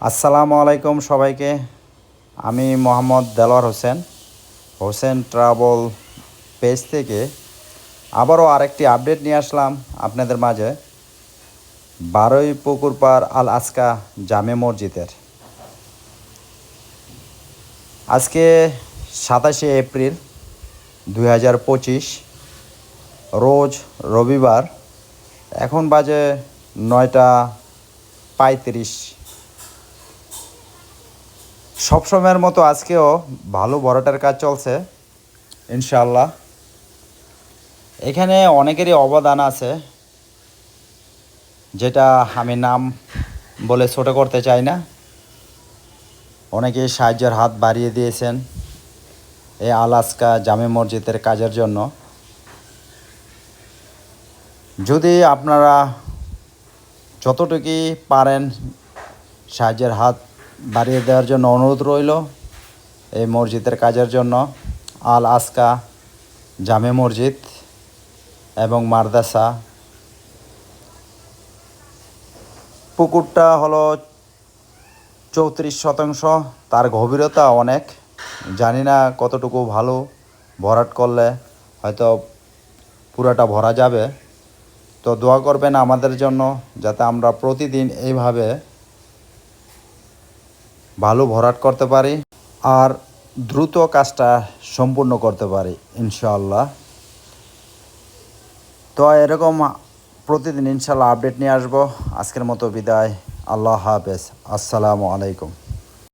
আসসালামু আলাইকুম সবাইকে। আমি মোহাম্মদ দেলোয়ার হোসেন, হোসেন ট্রাভেল পেজ থেকে আবারও আরেকটি আপডেট নিয়ে আসলাম আপনাদের মাঝে। 12ই পুকুরপাড় আল আসকা জামে মসজিদের আজকে 27শে এপ্রিল 2025 রোজ রবিবার। এখন বাজে 9টা 35। সবসময়ের মতো আজকেও ভালো ভরাটের কাজ চলছে ইনশাআল্লাহ। এখানে অনেকেরই অবদান আছে, যেটা আমি নাম বলে ছোট করতে চাই না। অনেকেই সাহায্যের হাত বাড়িয়ে দিয়েছেন এই আল আসকা জামে মসজিদের কাজের জন্য। যদি আপনারা যতটুকু পারেন সাহায্যের হাত বাড়িয়ে দেওয়ার জন্য অনুরোধ রইল এই মসজিদের কাজের জন্য। আল আসকা জামে মসজিদ এবং মাদ্রাসা। পুকুরটা হলো 34 শতাংশ, তার গভীরতা অনেক। জানি না কতটুকু ভালো ভরাট করলে হয়তো পুরাটা ভরা যাবে। তো দোয়া করবেন আমাদের জন্য, যাতে আমরা প্রতিদিন এইভাবে ভালো ভরাট করতে পারি আর দ্রুত কাজটা সম্পূর্ণ করতে পারি ইনশাআল্লাহ। তো এরকম প্রতিদিন ইনশাআল্লাহ আপডেট নিয়ে আসবো। আজকের মতো বিদায়। আল্লাহ হাফেজ। আসসালামু আলাইকুম।